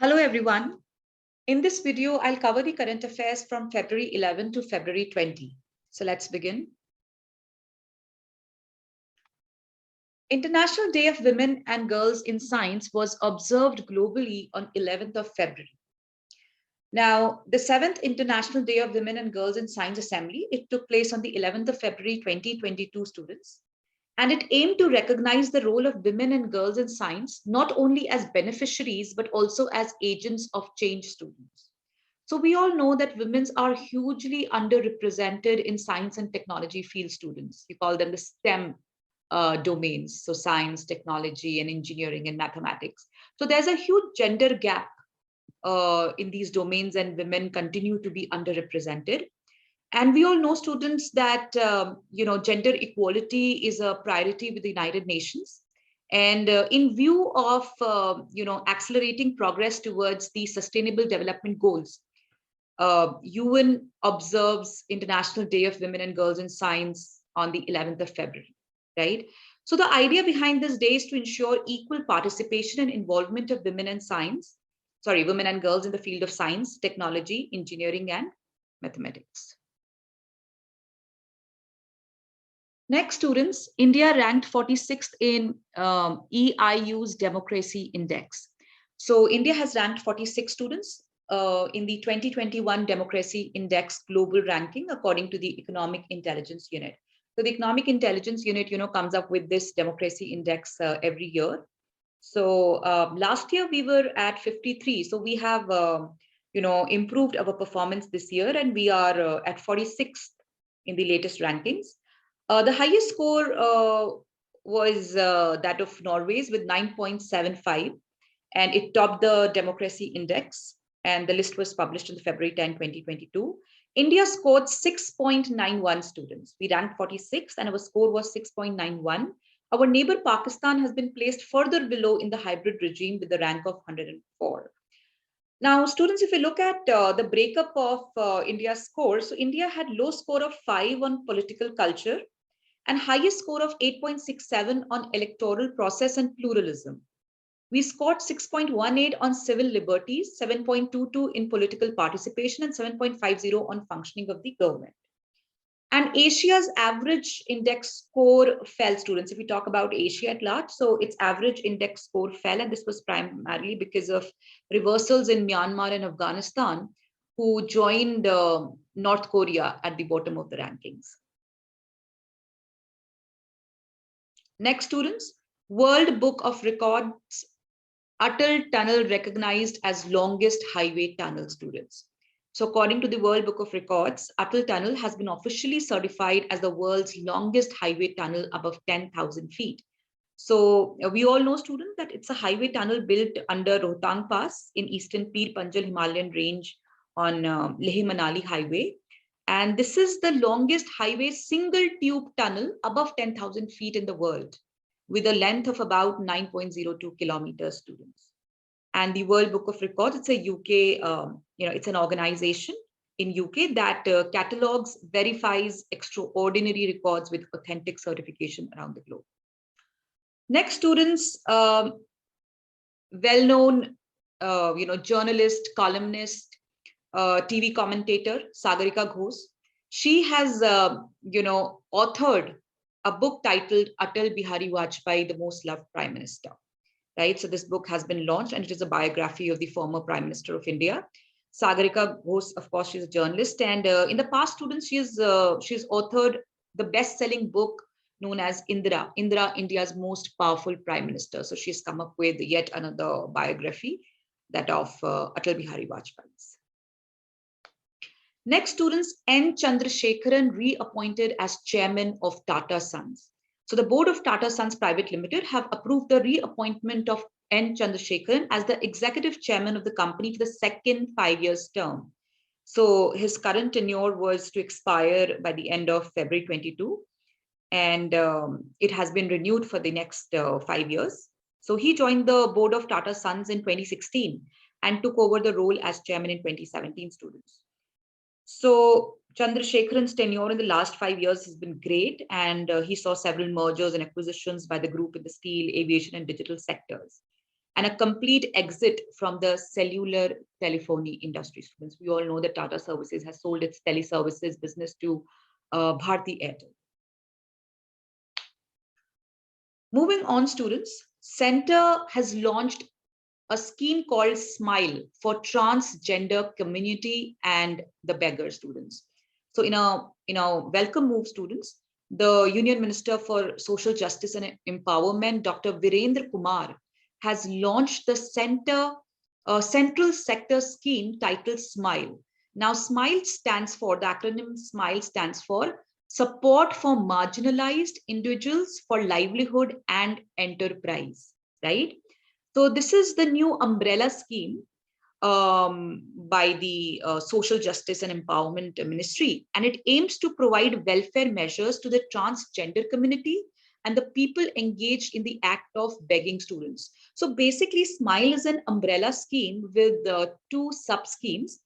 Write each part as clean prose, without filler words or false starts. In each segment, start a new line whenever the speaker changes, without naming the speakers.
Hello everyone. In this video, I'll cover the current affairs from February 11 to February 20. So let's begin. International Day of Women and Girls in Science was observed globally on 11th of February. Now, the 7th International Day of Women and Girls in Science Assembly, it took place on the 11th of February 2022 students. And it aimed to recognize the role of women and girls in science, not only as beneficiaries, but also as agents of change students. So we all know that women are hugely underrepresented in science and technology field students. We call them the STEM domains, so science, technology, and engineering and mathematics. So there's a huge gender gap in these domains, and women continue to be underrepresented. And we all know, students, that gender equality is a priority with the United Nations. And in view of accelerating progress towards the Sustainable Development Goals, UN observes International Day of Women and Girls in Science on the 11th of February, right? So the idea behind this day is to ensure equal participation and involvement of women and girls in the field of science, technology, engineering, and mathematics. Next, students, India ranked 46th in EIU's Democracy Index. So India has ranked 46 students in the 2021 Democracy Index global ranking, according to the Economic Intelligence Unit. So the Economic Intelligence Unit, comes up with this Democracy Index every year. So last year we were at 53. So we have, improved our performance this year, and we are at 46th in the latest rankings. The highest score was that of Norway's with 9.75, and it topped the Democracy Index, and the list was published on February 10, 2022. India scored 6.91 students. We ranked 46th, and our score was 6.91. Our neighbor Pakistan has been placed further below in the hybrid regime with the rank of 104. Now, students, if you look at the breakup of India's score, so India had low score of 5 on political culture, and highest score of 8.67 on electoral process and pluralism. We scored 6.18 on civil liberties, 7.22 in political participation, and 7.50 on functioning of the government. And Asia's average index score fell, students. If we talk about Asia at large, so its average index score fell, and this was primarily because of reversals in Myanmar and Afghanistan, who joined North Korea at the bottom of the rankings. Next, students, World Book of Records, Atal Tunnel recognized as longest highway tunnel, students. So according to the World Book of Records, Atal Tunnel has been officially certified as the world's longest highway tunnel above 10,000 feet. So we all know, students, that it's a highway tunnel built under Rohtang Pass in eastern Pir Panjal Himalayan range on Leh-Manali highway. And this is the longest highway single tube tunnel above 10,000 feet in the world, with a length of about 9.02 kilometers, students. And the World Book of Records, it's a UK, it's an organization in UK that catalogs, verifies extraordinary records with authentic certification around the globe. Next, students, well-known, journalist, columnist, TV commentator, Sagarika Ghosh. She has, authored a book titled Atal Bihari Vajpayee, the Most Loved Prime Minister. Right. So this book has been launched, and it is a biography of the former Prime Minister of India. Sagarika Ghosh, of course, she's a journalist, and in the past, students, she's authored the best-selling book known as Indira, India's most powerful Prime Minister. So she's come up with yet another biography, that of Atal Bihari Vajpayee. Next, students, N. Chandrasekaran reappointed as chairman of Tata Sons. So the board of Tata Sons Private Limited have approved the reappointment of N. Chandrasekaran as the executive chairman of the company for the second 5-year term. So his current tenure was to expire by the end of February 22, and it has been renewed for the next 5 years. So he joined the board of Tata Sons in 2016 and took over the role as chairman in 2017, students. So Chandrasekaran's tenure in the last 5 years has been great, and he saw several mergers and acquisitions by the group in the steel, aviation, and digital sectors. and a complete exit from the cellular telephony industry. Students, we all know that Tata Services has sold its teleservices business to Bharti Airtel. Moving on, students, Center has launched a scheme called Smile for transgender community and the beggar students. So in a welcome move, students, the Union Minister for Social Justice and Empowerment, Dr. Virendra Kumar, has launched the central sector scheme titled Smile. Now, Smile stands for, the acronym Smile stands for Support for Marginalized Individuals for Livelihood and Enterprise, right? So this is the new umbrella scheme by the Social Justice and Empowerment Ministry, and it aims to provide welfare measures to the transgender community and the people engaged in the act of begging students. So basically, Smile is an umbrella scheme with two sub-schemes.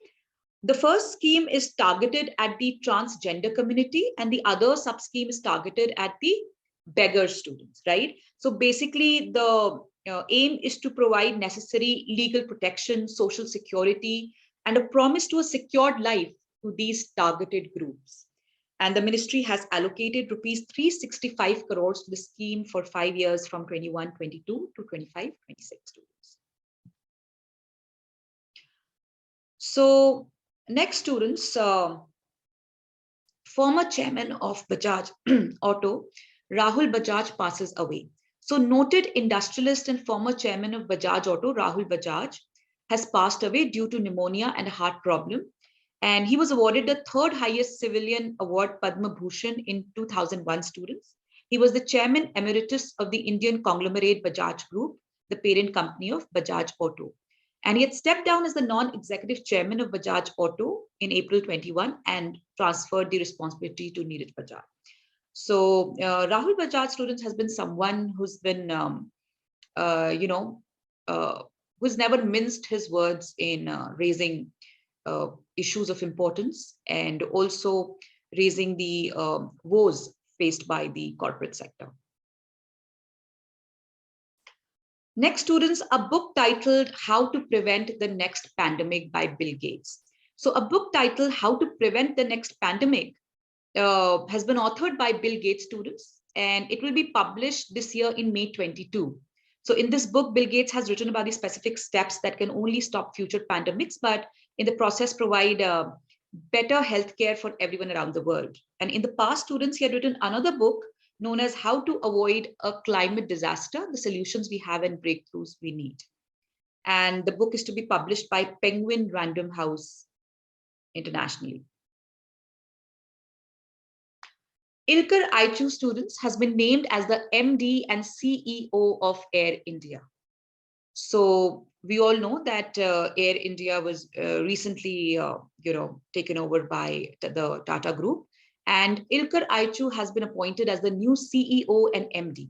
The first scheme is targeted at the transgender community, and the other sub-scheme is targeted at the beggar students, right? So basically, the aim is to provide necessary legal protection, social security, and a promise to a secured life to these targeted groups. And the ministry has allocated rupees 365 crores to the scheme for 5 years from 21-22 to 25-26 students. So next, students, former chairman of Bajaj Auto, Rahul Bajaj, passes away. So noted industrialist and former chairman of Bajaj Auto, Rahul Bajaj, has passed away due to pneumonia and a heart problem. And he was awarded the third highest civilian award, Padma Bhushan, in 2001, students. He was the chairman emeritus of the Indian conglomerate Bajaj Group, the parent company of Bajaj Auto. And he had stepped down as the non-executive chairman of Bajaj Auto in April 21 and transferred the responsibility to Neeraj Bajaj. So Rahul Bajaj, students, has been someone who's been, who's never minced his words in raising issues of importance and also raising the woes faced by the corporate sector. Next, students, a book titled How to Prevent the Next Pandemic by Bill Gates. So a book titled How to Prevent the Next Pandemic has been authored by Bill Gates, students, and it will be published this year in May 22. So in this book, Bill Gates has written about the specific steps that can only stop future pandemics, but in the process provide better healthcare for everyone around the world. And in the past, students, he had written another book known as How to Avoid a Climate Disaster, the Solutions We Have and Breakthroughs We Need. And the book is to be published by Penguin Random House internationally. Ilkar Aichu, students, has been named as the MD and CEO of Air India. So we all know that Air India was recently, taken over by the Tata Group, and Ilkar Aichu has been appointed as the new CEO and MD,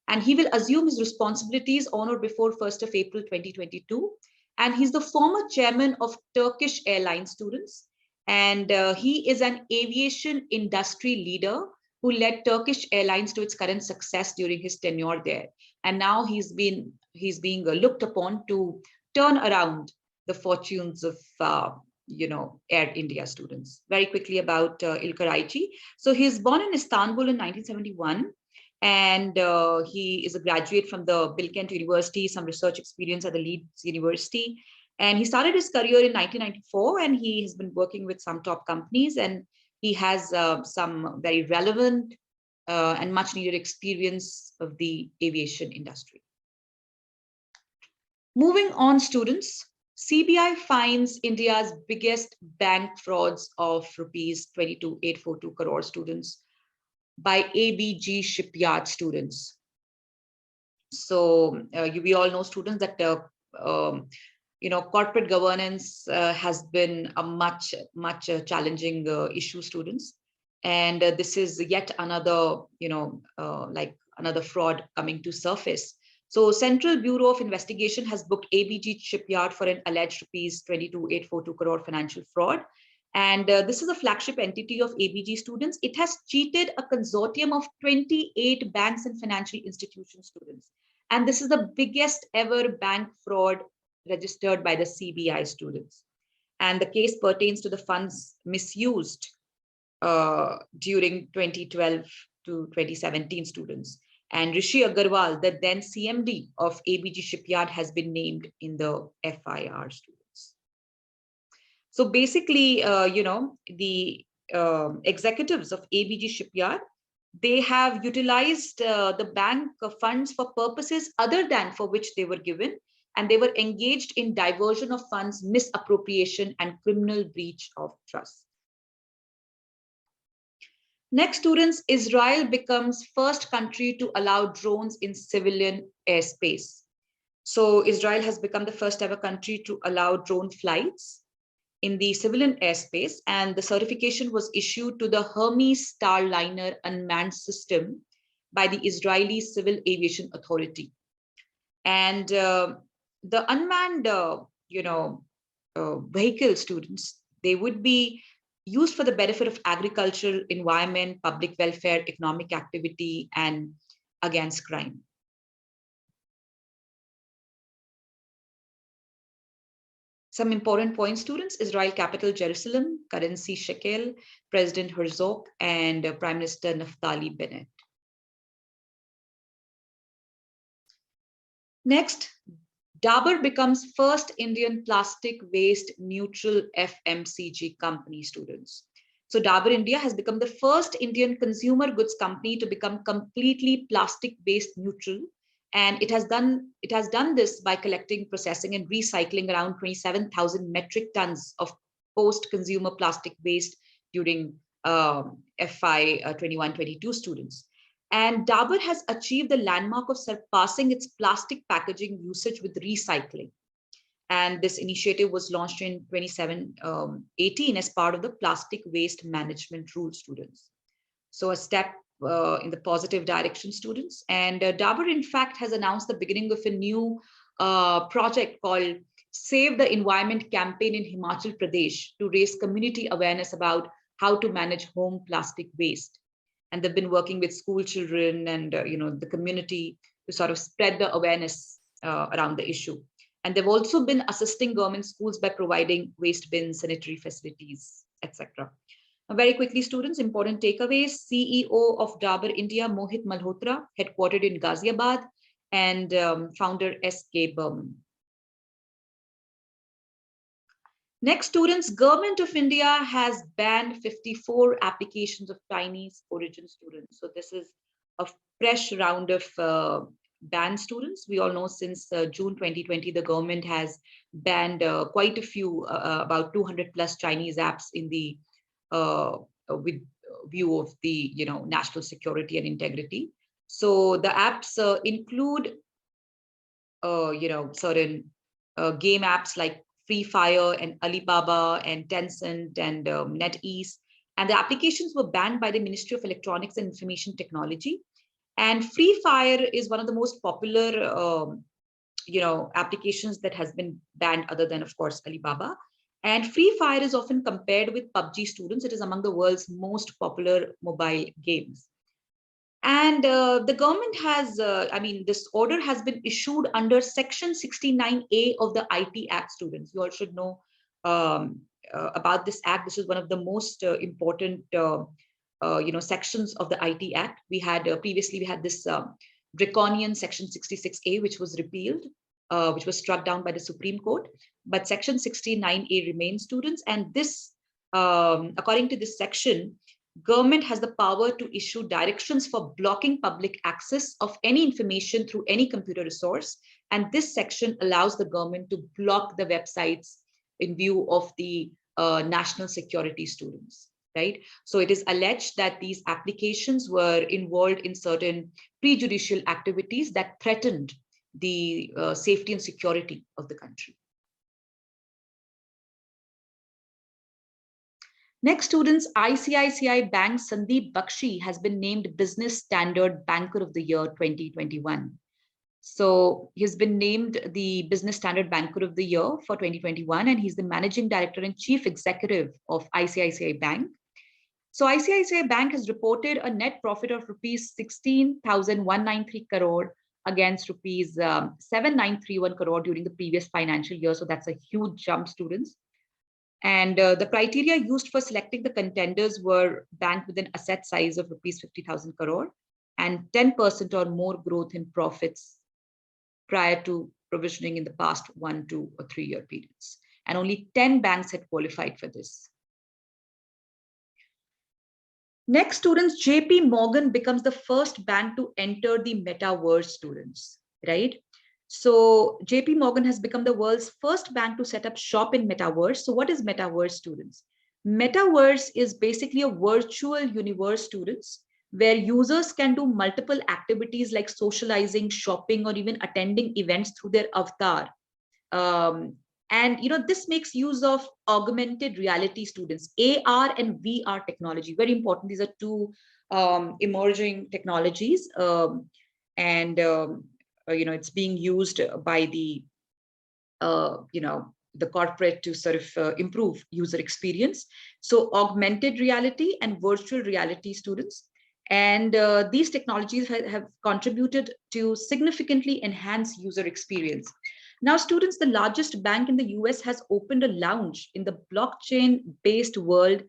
and he will assume his responsibilities on or before 1st of April 2022. And he's the former chairman of Turkish Airlines, students, and he is an aviation industry leader who led Turkish Airlines to its current success during his tenure there. And now he's being looked upon to turn around the fortunes of Air India, students. Very quickly about Ilkar Aichi. So he's born in Istanbul in 1971, and he is a graduate from the Bilkent University, some research experience at the Leeds University. And he started his career in 1994, and he has been working with some top companies, and he has some very relevant and much needed experience of the aviation industry. Moving on, students, CBI finds India's biggest bank frauds of rupees 22,842 crore, students, by ABG Shipyard, students. So we all know, students, that corporate governance has been a much challenging issue, students, and this is yet another another fraud coming to surface. So Central Bureau of Investigation has booked ABG Shipyard for an alleged rupees 22,842 crore financial fraud. And this is a flagship entity of ABG, students. It has cheated a consortium of 28 banks and financial institutions, students. And this is the biggest ever bank fraud registered by the CBI students. And the case pertains to the funds misused during 2012 to 2017 students. And Rishi Agarwal, the then CMD of ABG Shipyard, has been named in the FIR students. So basically, the executives of ABG Shipyard, they have utilized the bank funds for purposes other than for which they were given, and they were engaged in diversion of funds, misappropriation, and criminal breach of trust. Next, students, Israel becomes first country to allow drones in civilian airspace. So Israel has become the first ever country to allow drone flights in the civilian airspace, and the certification was issued to the Hermes Starliner unmanned system by the Israeli Civil Aviation Authority. And the unmanned, vehicle students, they would be used for the benefit of agriculture, environment, public welfare, economic activity, and against crime. Some important points, students: Israel capital Jerusalem, currency shekel, President Herzog, and Prime Minister Naftali Bennett. Next, Dabur becomes first Indian plastic waste neutral FMCG company, students. So Dabur India has become the first Indian consumer goods company to become completely plastic waste neutral. And it has done this by collecting, processing, and recycling around 27,000 metric tons of post-consumer plastic waste during FY 21-22 students. And Dabur has achieved the landmark of surpassing its plastic packaging usage with recycling. And this initiative was launched in 2018 as part of the plastic waste management rule, students. So a step in the positive direction, students. And Dabur, in fact, has announced the beginning of a new project called Save the Environment campaign in Himachal Pradesh to raise community awareness about how to manage home plastic waste. And they've been working with school children and the community to sort of spread the awareness around the issue. And they've also been assisting government schools by providing waste bins, sanitary facilities, etc. Very quickly, students, important takeaways: CEO of Dabur India, Mohit Malhotra, headquartered in Ghaziabad, and founder S.K. Burman. Next, students, Government of India has banned 54 applications of Chinese origin students. So this is a fresh round of banned students. We all know since June 2020, the government has banned quite a few, about 200 plus Chinese apps in the with view of the national security and integrity. So the apps include certain game apps like Free Fire and Alibaba and Tencent and NetEase. And the applications were banned by the Ministry of Electronics and Information Technology. And Free Fire is one of the most popular, applications that has been banned, other than, of course, Alibaba. And Free Fire is often compared with PUBG, students. It is among the world's most popular mobile games. And the government has, this order has been issued under Section 69A of the IT Act, students. You all should know about this act. This is one of the most important, sections of the IT Act. We had previously, we had this draconian Section 66A, which was repealed, which was struck down by the Supreme Court. But Section 69A remains, students. And this, according to this section, government has the power to issue directions for blocking public access of any information through any computer resource. And this section allows the government to block the websites in view of the national security, students, right? So it is alleged that these applications were involved in certain prejudicial activities that threatened the safety and security of the country. Next, students, ICICI Bank Sandeep Bakshi has been named Business Standard Banker of the Year 2021. So he's been named the Business Standard Banker of the Year for 2021, and he's the Managing Director and Chief Executive of ICICI Bank. So ICICI Bank has reported a net profit of rupees 16,193 crore against rupees 7931 crore during the previous financial year. So that's a huge jump, students. And the criteria used for selecting the contenders were bank with an asset size of rupees 50,000 crore and 10% or more growth in profits prior to provisioning in the past 1, 2, or 3 year periods. And only 10 banks had qualified for this. Next, students, JP Morgan becomes the first bank to enter the metaverse, students, right? So JP Morgan has become the world's first bank to set up shop in metaverse. So what is metaverse, students? Metaverse is basically a virtual universe, students, where users can do multiple activities like socializing, shopping, or even attending events through their avatar. And this makes use of augmented reality, students, AR and VR technology. Very important. These are two emerging technologies, and it's being used by the the corporate to sort of improve user experience. So augmented reality and virtual reality, students, and these technologies have contributed to significantly enhance user experience. Now, students, the largest bank in the US has opened a lounge in the blockchain-based world,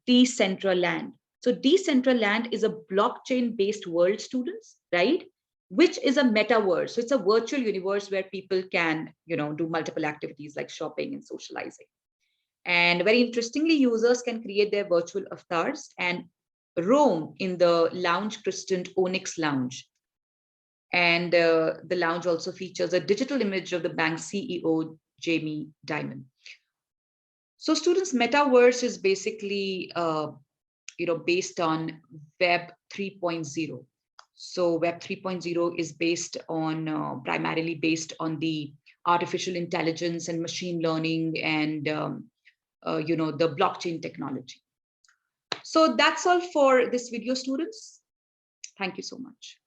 Decentraland. So Decentraland is a blockchain-based world, students, right? Which is a metaverse. So it's a virtual universe where people can, do multiple activities like shopping and socializing. And very interestingly, users can create their virtual avatars and roam in the lounge christened Onyx Lounge. And the lounge also features a digital image of the bank's CEO, Jamie Dimon. So students, metaverse is basically, based on Web 3.0. So Web 3.0 is based on, primarily based on the artificial intelligence and machine learning and, the blockchain technology. So that's all for this video, students. Thank you so much.